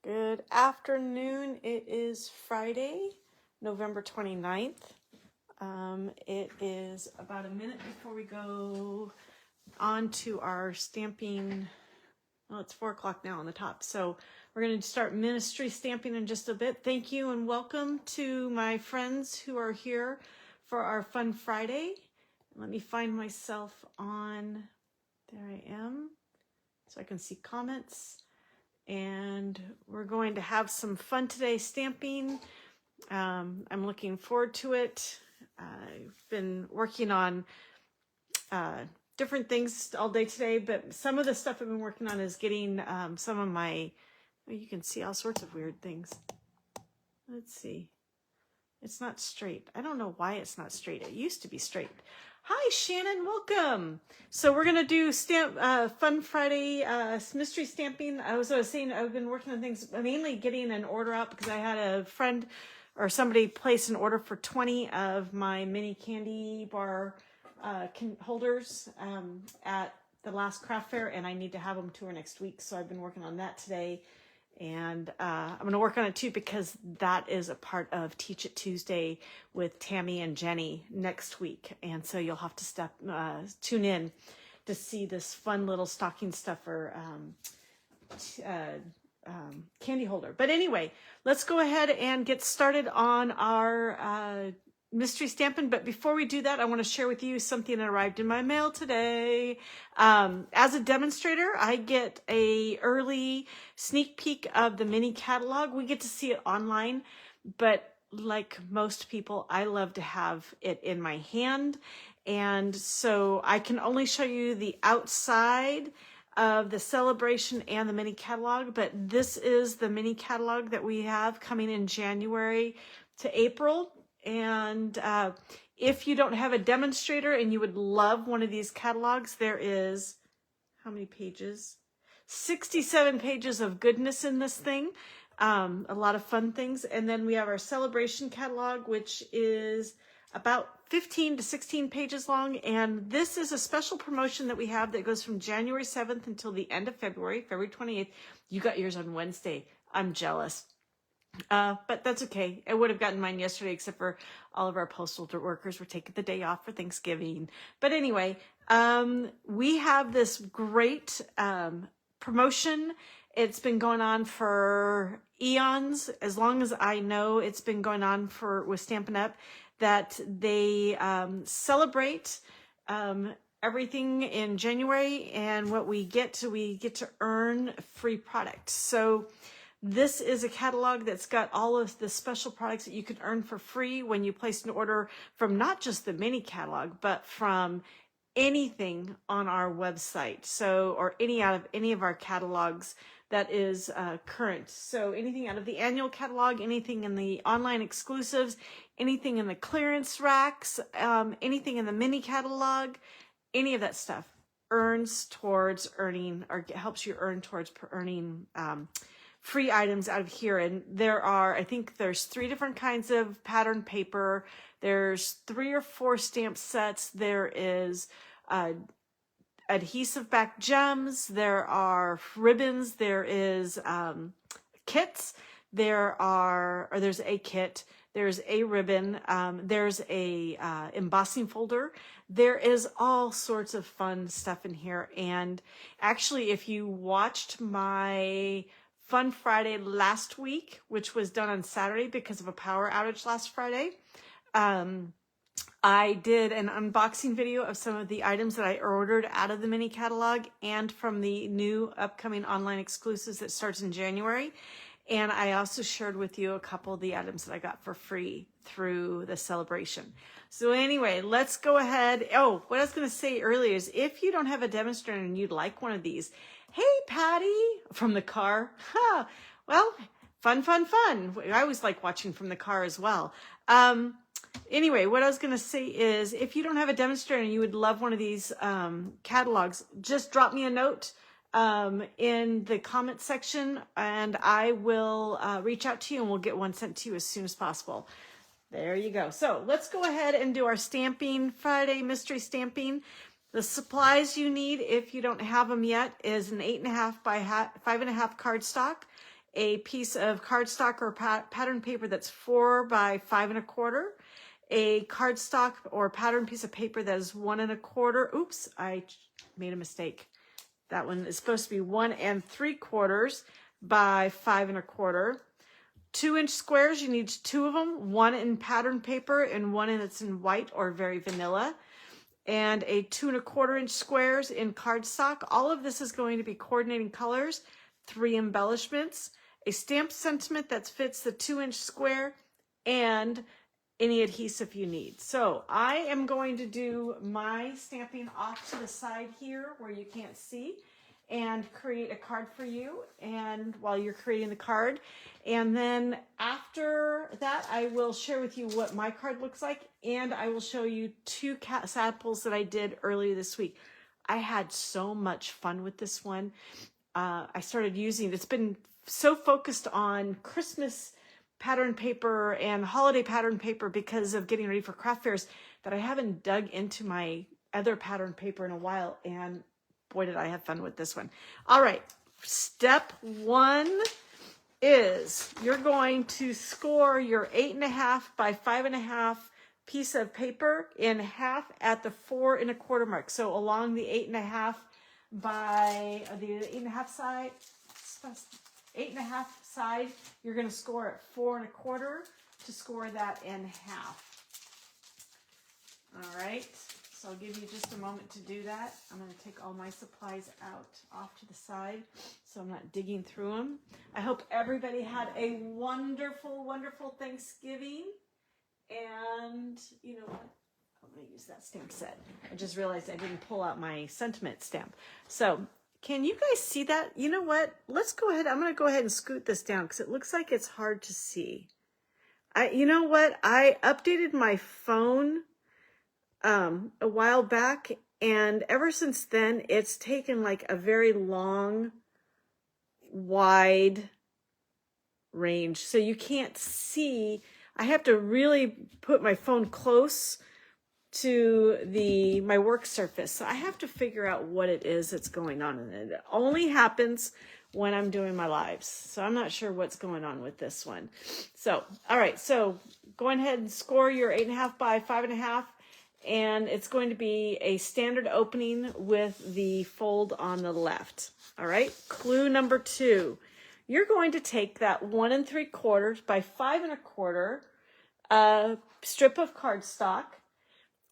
Good afternoon. It is Friday, November 29th. It is about a minute before we go on to our stamping. Well, it's 4 o'clock now on the top. So we're going to start ministry stamping in just a bit. Thank you and welcome to my friends who are here for our Fun Friday. Let me find myself on, there I am, so I can see comments. And we're going to have some fun today stamping. I'm looking forward to it. I've been working on different things all day today, but some of the stuff I've been working on is getting some of my, you can see all sorts of weird things. Let's see. It's not straight. I don't know why it's not straight. It used to be straight. Hi, Shannon. Welcome. So we're going to do Fun Friday mystery stamping. I was saying I've been working on things, mainly getting an order out because I had a friend or somebody place an order for 20 of my mini candy bar holders at the last craft fair, and I need to have them to her next week. So I've been working on that today. And I'm going to work on it too because that is a part of Teach It Tuesday with Tammy and Jenny next week. And so you'll have to tune in to see this fun little stocking stuffer candy holder. But anyway, let's go ahead and get started on our mystery stamping. But before we do that, I want to share with you something that arrived in my mail today. As a demonstrator, I get a early sneak peek of the mini catalog. We get to see it online, but like most people, I love to have it in my hand. And so I can only show you the outside of the celebration and the mini catalog, but this is the mini catalog that we have coming in January to April. And if you don't have a demonstrator and you would love one of these catalogs, there is, how many pages? 67 pages of goodness in this thing. A lot of fun things. And then we have our celebration catalog, which is about 15 to 16 pages long. And this is a special promotion that we have that goes from January 7th until the end of February 28th. You got yours on Wednesday. I'm jealous. But that's okay. I would have gotten mine yesterday, except for all of our postal workers were taking the day off for Thanksgiving. But anyway, we have this great promotion. It's been going on for eons. As long as I know, it's been going on with Stampin' Up, that they celebrate everything in January, and what we get to earn free product. So this is a catalog that's got all of the special products that you can earn for free when you place an order from not just the mini catalog, but from anything on our website. So, or out of any of our catalogs that is current. So anything out of the annual catalog, anything in the online exclusives, anything in the clearance racks, anything in the mini catalog, any of that stuff earns towards earning, or helps you earn towards earning free items out of here. And I think there's 3 different kinds of pattern paper. There's 3 or 4 stamp sets. There is adhesive back gems. There are ribbons. There is kits. There's a kit. There's a ribbon. There's a embossing folder. There is all sorts of fun stuff in here. And actually, if you watched my Fun Friday last week, which was done on Saturday because of a power outage last Friday, I did an unboxing video of some of the items that I ordered out of the mini catalog and from the new upcoming online exclusives that starts in January. And I also shared with you a couple of the items that I got for free through the celebration. So anyway, let's go ahead. Oh, what I was going to say earlier is if you don't have a demonstrator and you'd like one of these, hey, Patty, from the car. Well, fun. I always like watching from the car as well. Anyway, what I was going to say is if you don't have a demonstrator and you would love one of these catalogs, just drop me a note in the comment section and I will reach out to you and we'll get one sent to you as soon as possible. There you go. So let's go ahead and do our Stamping Friday mystery stamping. The supplies you need, if you don't have them yet, is an 8.5 by 5.5 cardstock, a piece of cardstock or pattern paper that's 4 by 5 1/4, a cardstock or pattern piece of paper that is 1 1/4. Oops, I made a mistake. That one is supposed to be 1 3/4 by 5 1/4. 2-inch squares, you need 2 of them, 1 in pattern paper and 1 that's in white or very vanilla. And a 2 1/4-inch squares in cardstock. All of this is going to be coordinating colors, 3 embellishments, a stamped sentiment that fits the 2-inch square, and any adhesive you need. So I am going to do my stamping off to the side here where you can't see, and create a card for you, and while you're creating the card. And then after that, I will share with you what my card looks like, and I will show you 2 samples that I did earlier this week. I had so much fun with this one. I started using, it's been so focused on Christmas pattern paper and holiday pattern paper because of getting ready for craft fairs that I haven't dug into my other pattern paper in a while, and boy, did I have fun with this one. All right, step 1 is you're going to score your 8 1/2 by 5 1/2 piece of paper in half at the 4 1/4 mark. So along the 8 1/2 by the 8 1/2 side, 8 1/2 side, you're going to score at 4 1/4 to score that in half. All right. So I'll give you just a moment to do that. I'm going to take all my supplies out off to the side so I'm not digging through them. I hope everybody had a wonderful, wonderful Thanksgiving. And you know what? I'm going to use that stamp set. I just realized I didn't pull out my sentiment stamp. So can you guys see that? You know what? Let's go ahead. I'm going to go ahead and scoot this down because it looks like it's hard to see. You know what? I updated my phone a while back, and ever since then it's taken like a very long, wide range, so you can't see. I have to really put my phone close to my work surface, so I have to figure out what it is that's going on, and it only happens when I'm doing my lives, so I'm not sure what's going on with this one. So all right, so go ahead and score your 8 1/2 by 5 1/2. And it's going to be a standard opening with the fold on the left. All right, clue number 2. You're going to take that 1 3/4 by 5 1/4 strip of cardstock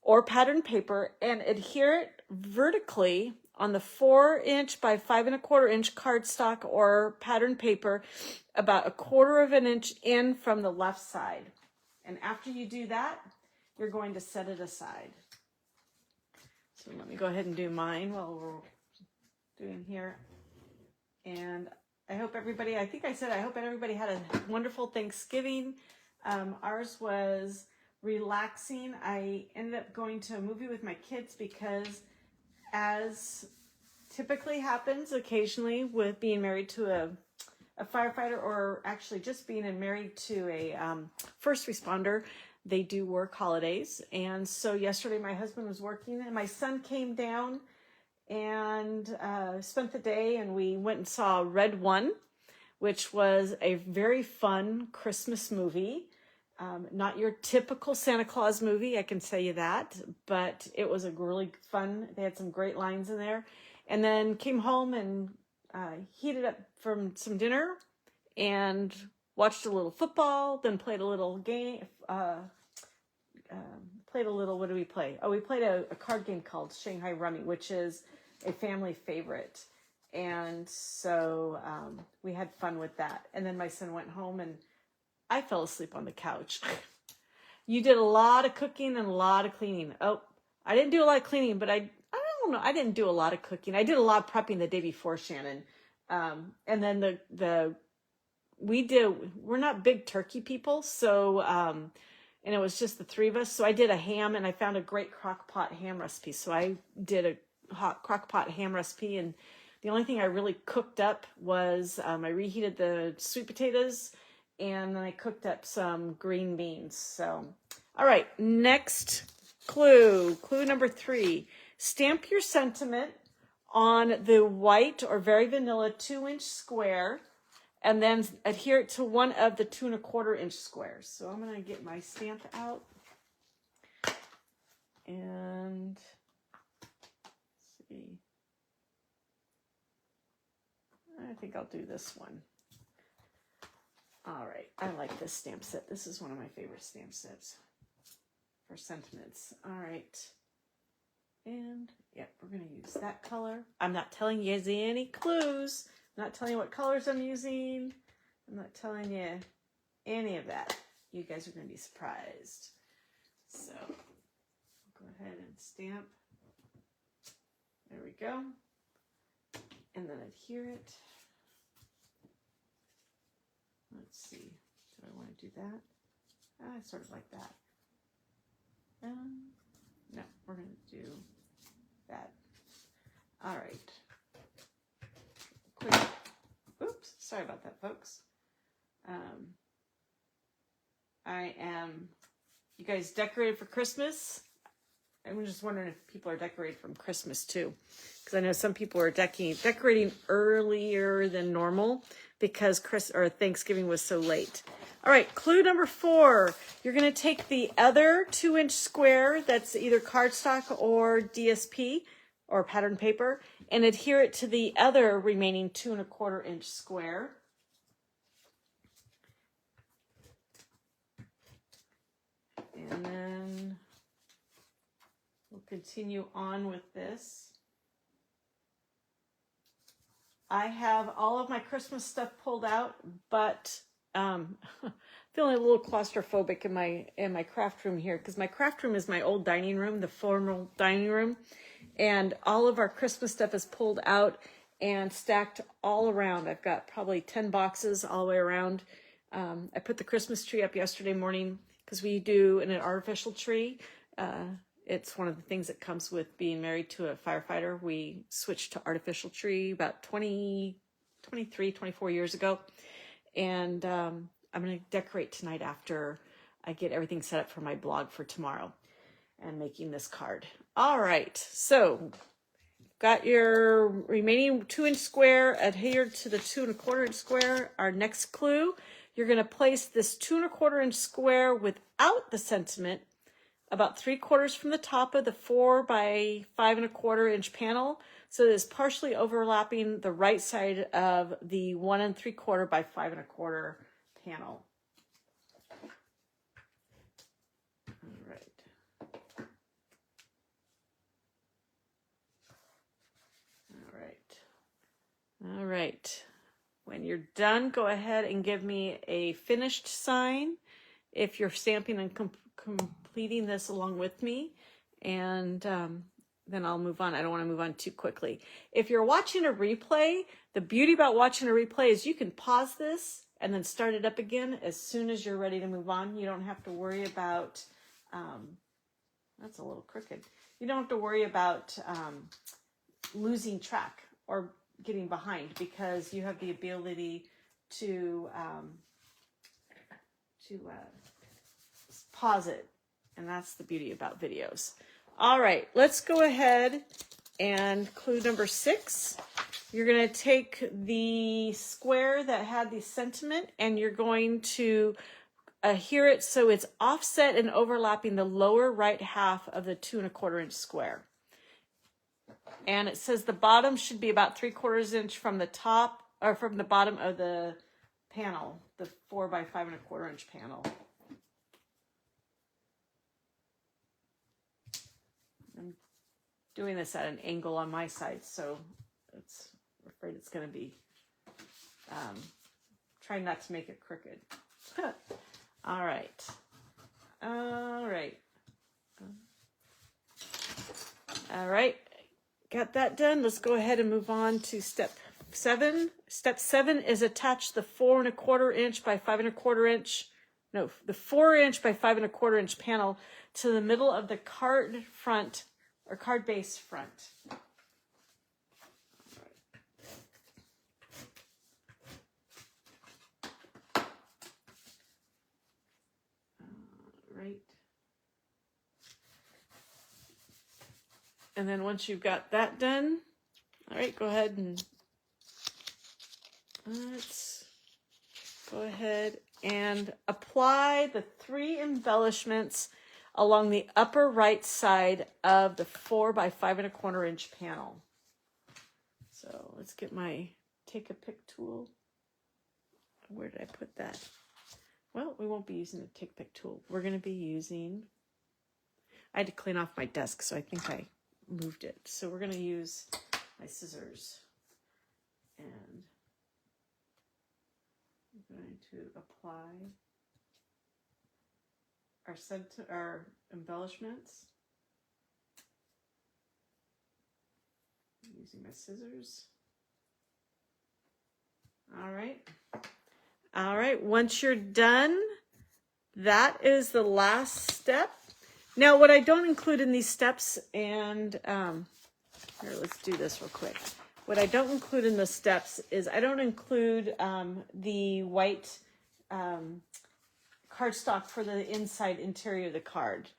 or pattern paper and adhere it vertically on the 4-inch by 5 1/4-inch cardstock or pattern paper about 1/4 of an inch in from the left side. And after you do that, you're going to set it aside. So let me go ahead and do mine while we're doing here. And I hope everybody, I think I said I hope everybody had a wonderful Thanksgiving. Ours was relaxing. I ended up going to a movie with my kids because, as typically happens occasionally with being married to a firefighter, or actually just being married to a first responder, they do work holidays. And so yesterday my husband was working and my son came down and spent the day, and we went and saw Red One, which was a very fun Christmas movie. Not your typical Santa Claus movie, I can tell you that, but it was a really fun. They had some great lines in there. And then came home and heated up from some dinner and watched a little football, then played a little game, what do we play? Oh, we played a card game called Shanghai Rummy, which is a family favorite. And so we had fun with that. And then my son went home and I fell asleep on the couch. You did a lot of cooking and a lot of cleaning. Oh, I didn't do a lot of cleaning, but I don't know. I didn't do a lot of cooking. I did a lot of prepping the day before, Shannon. And then we're not big turkey people. So, and it was just the 3 of us. So I did a ham, and I found a great crock pot ham recipe. So I did a hot crock pot ham recipe. And the only thing I really cooked up was I reheated the sweet potatoes, and then I cooked up some green beans. So, all right, next clue. Clue number 3. Stamp your sentiment on the white or very vanilla 2-inch square and then adhere it to one of the 2 1/4 inch squares. So I'm going to get my stamp out, and let's see. I think I'll do this one. All right, I like this stamp set. This is one of my favorite stamp sets for sentiments. All right, and yep, we're going to use that color. I'm not telling you any clues. I'm not telling you what colors I'm using. I'm not telling you any of that. You guys are going to be surprised. So go ahead and stamp. There we go. And then adhere it. Let's see. Do I want to do that? I sort of like that. No, we're going to do that. All right. Quick. Oops. Sorry about that, folks. You guys decorated for Christmas? I'm just wondering if people are decorated from Christmas too, because I know some people are decorating earlier than normal because Thanksgiving was so late. All right, clue number 4. You're going to take the other 2 inch square that's either cardstock or DSP or pattern paper and adhere it to the other remaining 2 1/4 inch square. And then we'll continue on with this. I have all of my Christmas stuff pulled out, but feeling a little claustrophobic in my craft room here, because my craft room is my old dining room, the formal dining room, and all of our Christmas stuff is pulled out and stacked all around. I've got probably 10 boxes all the way around. I put the Christmas tree up yesterday morning because we do an artificial tree. It's one of the things that comes with being married to a firefighter. We switched to artificial tree about 23, 24 years ago. And I'm going to decorate tonight after I get everything set up for my blog for tomorrow and making this card. All right, so got your remaining 2 inch square adhered to the 2 1/4 inch square. Our next clue, you're going to place this 2 1/4 inch square without the sentiment about 3/4 from the top of the 4 by 5 1/4 inch panel. So it is partially overlapping the right side of the 1 3/4 by 5 1/4 panel. All right. All right. All right. When you're done, go ahead and give me a finished sign if you're stamping and completing this along with me, and then I'll move on. I don't want to move on too quickly. If you're watching a replay, the beauty about watching a replay is you can pause this and then start it up again as soon as you're ready to move on. You don't have to worry about, that's a little crooked. You don't have to worry about losing track or getting behind, because you have the ability to pause it. And that's the beauty about videos. All right, let's go ahead and clue number 6. You're going to take the square that had the sentiment and you're going to adhere it so it's offset and overlapping the lower right half of the 2 1/4 inch square. And it says the bottom should be about 3/4 inch from the top, or from the bottom of the panel, the 4 by 5 1/4 inch panel. I'm doing this at an angle on my side, so I'm afraid it's going to be, try not to make it crooked. All right. All right. All right. Got that done. Let's go ahead and move on to step 7. Step 7 is attach the 4 1/4 inch by 5 1/4 inch, no, the 4 inch by 5 1/4 inch panel to the middle of the card front or card base front. Right. And then once you've got that done, all right, go ahead and let's go ahead and apply the 3 embellishments along the upper right side of the 4 by 5 1/4 inch panel. So let's get my take a pick tool. Where did I put that? Well, we won't be using the take pick tool. We're going to be using, I had to clean off my desk, so I think I moved it. So we're going to use my scissors. And I'm going to apply our embellishments using my scissors. All right, once you're done, that is the last step. Now, what I don't include in these steps, and here, let's do this real quick. What I don't include in the steps is I don't include the white cardstock for the inside interior of the card,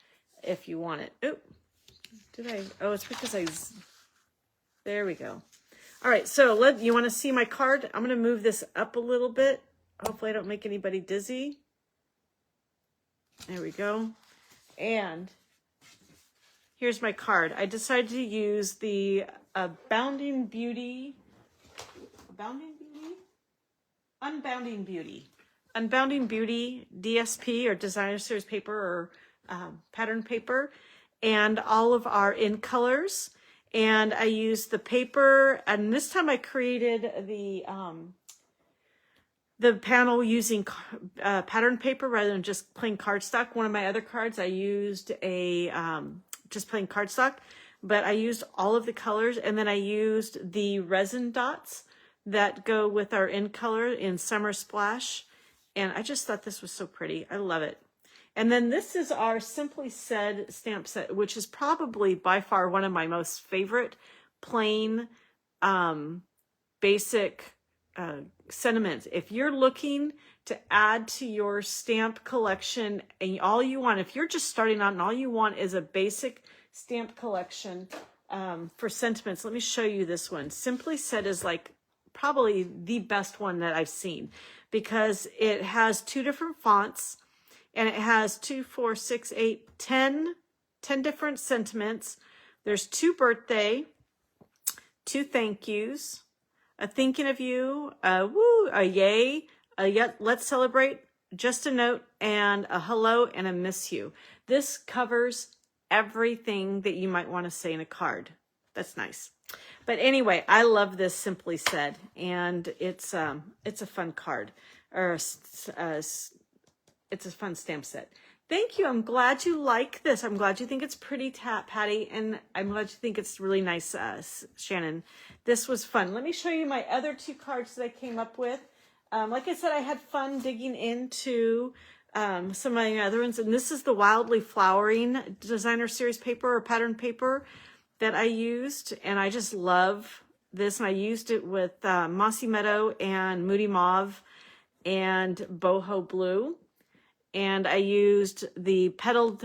if you want it. Oh, it's because there we go. All right, so you want to see my card? I'm going to move this up a little bit. Hopefully I don't make anybody dizzy. There we go. And here's my card. I decided to use the Unbounding Beauty DSP, or Designer Series paper, or pattern paper, and all of our in colors. And I used the paper, and this time I created the panel using pattern paper rather than just plain cardstock. One of my other cards I used just plain cardstock, but I used all of the colors, and then I used the resin dots that go with our in color in Summer Splash, and I just thought this was so pretty. I love it. And then this is our Simply Said stamp set, which is probably by far one of my most favorite plain, basic sentiments. If you're looking to add to your stamp collection, and if you're just starting out and all you want is a basic stamp collection for sentiments, let me show you this one. Simply Said is like probably the best one that I've seen, because it has 2 different fonts, and it has 2, 4, 6, 8, 10 different sentiments. There's 2 birthday, 2 thank yous, a thinking of you, a woo, a yay, a yet let's celebrate, just a note, and a hello and a miss you. This covers everything that you might want to say in a card. That's nice. But anyway, I love this Simply Said, and it's a fun card, or it's a fun stamp set. Thank you. I'm glad you like this. I'm glad you think it's pretty, Patty, and I'm glad you think it's really nice, Shannon. This was fun. Let me show you my other 2 cards that I came up with. Like I said, I had fun digging into some of my other ones, and this is the Wildly Flowering Designer Series paper, or pattern paper, that I used, and I just love this, and I used it with Mossy Meadow and Moody Mauve and Boho Blue. And I used the Pebbled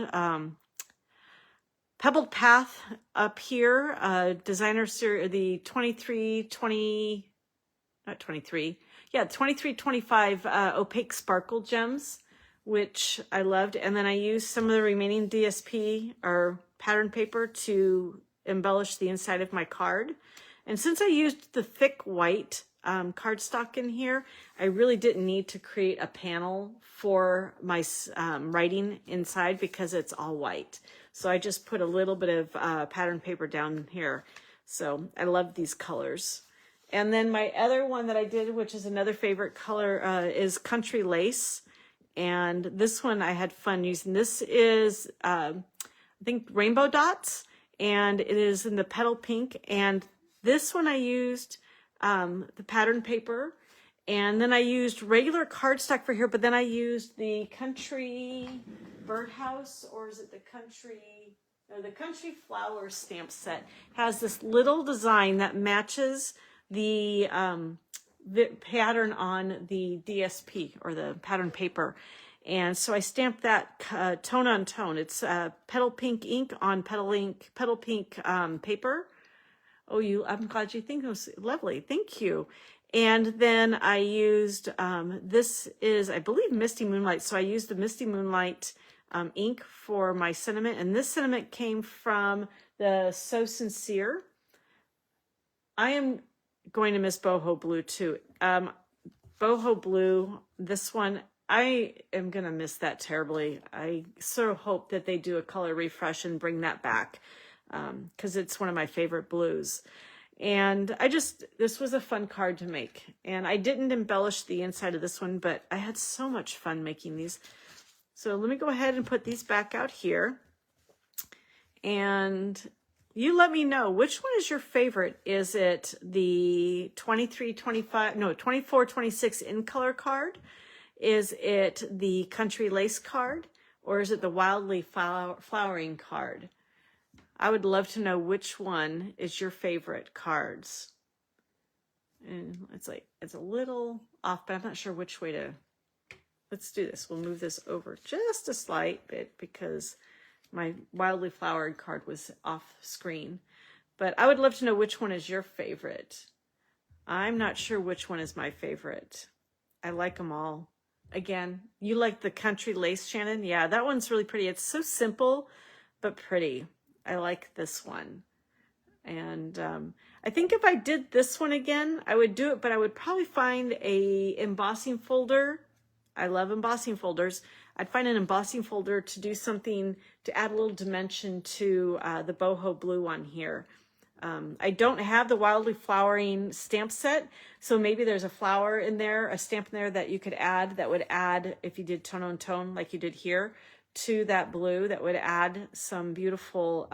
Path up here, Designer Series, the 2325 opaque sparkle gems, which I loved. And then I used some of the remaining DSP, or pattern paper, to embellish the inside of my card. And since I used the thick white cardstock in here, I really didn't need to create a panel for my writing inside, because it's all white. So I just put a little bit of pattern paper down here. So I love these colors. And then my other one that I did, which is another favorite color, is Country Lace. And this one I had fun using. This is, I think, Rainbow Dots, and it is in the Petal Pink. And this one I used the pattern paper, and then I used regular cardstock for here, but then I used the Country Birdhouse, or is it the Country Flower stamp set. Has this little design that matches the pattern on the DSP, or the pattern paper. And so I stamped that tone on tone. It's Petal Pink ink on Petal Pink paper. Oh, I'm glad you think it was lovely. Thank you. And then I used, this is, I believe, Misty Moonlight. So I used the Misty Moonlight ink for my sentiment. And this sentiment came from the So Sincere. I am going to miss Boho Blue too. Boho Blue, this one, I am going to miss that terribly. I sort of hope that they do a color refresh and bring that back because it's one of my favorite blues. And this was a fun card to make. And I didn't embellish the inside of this one, but I had so much fun making these. So let me go ahead and put these back out here. And you let me know, which one is your favorite? Is it the 24-26 in color card? Is it the Country Lace card? Or is it the Wildly Flowering card? I would love to know which one is your favorite cards. And it's a little off, but I'm not sure which way to, let's do this. We'll move this over just a slight bit because my Wildly Flowered card was off screen. But I would love to know which one is your favorite. I'm not sure which one is my favorite. I like them all. Again, you like the Country Lace, Shannon? Yeah, that one's really pretty. It's so simple, but pretty. I like this one. And I think if I did this one again, I would do it, but I would probably find a embossing folder. I love embossing folders. I'd find an embossing folder to do something to add a little dimension to the Boho Blue one here. I don't have the Wildly Flowering stamp set, so maybe there's a flower in there, a stamp in there that you could add that would add, if you did tone on tone like you did here, to that blue, that would add some beautiful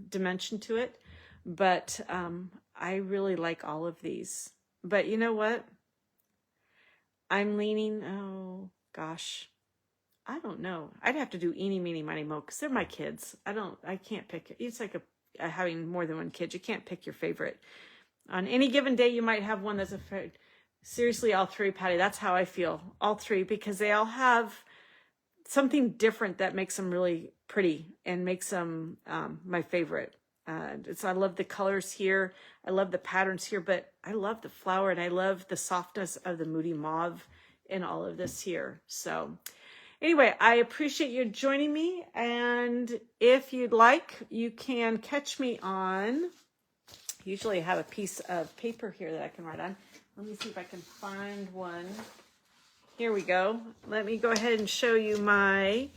dimension to it. But I really like all of these. But you know what? I'm leaning, oh gosh, I don't know. I'd have to do eeny, meeny, miny, mo, because they're my kids. I can't pick it. It's like having more than one kid. You can't pick your favorite. On any given day, you might have one that's a favorite. Seriously, all three, Patty, that's how I feel. All three, because they all have something different that makes them really pretty and makes them my favorite. I love the colors here. I love the patterns here, but I love the flower and I love the softness of the Moody Mauve in all of this here. So anyway, I appreciate you joining me. And if you'd like, you can catch me on, usually I have a piece of paper here that I can write on. Let me see if I can find one. Here we go. Let me go ahead and show you my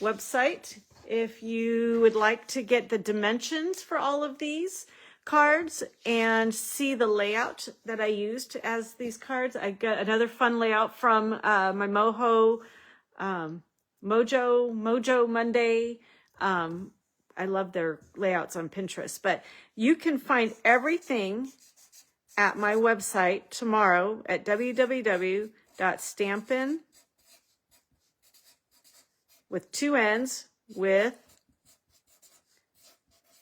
website. If you would like to get the dimensions for all of these cards and see the layout that I used as these cards, I got another fun layout from my Mojo Monday. I love their layouts on Pinterest, but you can find everything at my website tomorrow at www.stampin with 2 N's with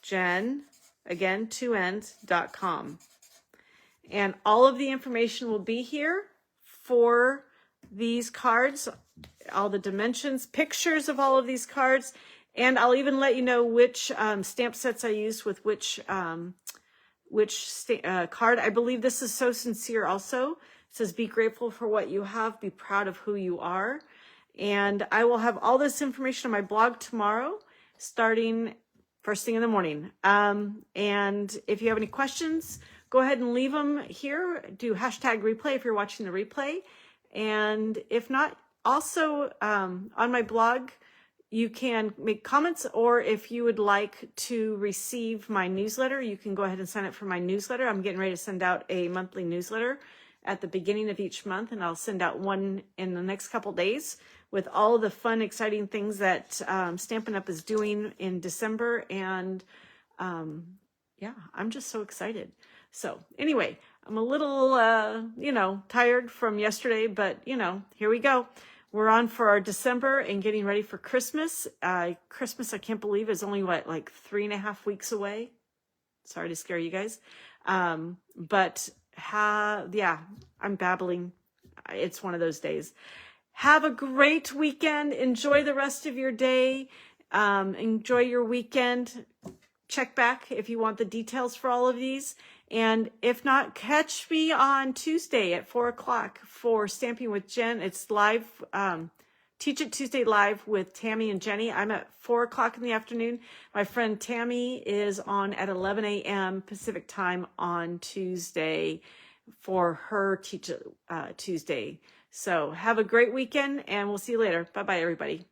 Jenn, again, 2 N's.com. And all of the information will be here for these cards, all the dimensions, pictures of all of these cards, and I'll even let you know which stamp sets I used with which card. I believe this is So Sincere also. It says, be grateful for what you have, be proud of who you are. And I will have all this information on my blog tomorrow, starting first thing in the morning. And if you have any questions, go ahead and leave them here. Do hashtag replay if you're watching the replay. And if not, also on my blog, you can make comments, or if you would like to receive my newsletter, you can go ahead and sign up for my newsletter. I'm getting ready to send out a monthly newsletter at the beginning of each month, and I'll send out one in the next couple days with all of the fun, exciting things that Stampin' Up! Is doing in December. And yeah, I'm just so excited. So anyway, I'm a little, tired from yesterday, but here we go. We're on for our December and getting ready for Christmas. Christmas, I can't believe, is only like 3.5 weeks away. Sorry to scare you guys. I'm babbling. It's one of those days. Have a great weekend. Enjoy the rest of your day. Enjoy your weekend. Check back if you want the details for all of these. And if not, catch me on Tuesday at 4 o'clock for Stamping with Jen. It's live, Teach It Tuesday live with Tammy and Jenny. I'm at 4 o'clock in the afternoon. My friend Tammy is on at 11 a.m. Pacific time on Tuesday for her Teach It Tuesday. So have a great weekend, and we'll see you later. Bye-bye, everybody.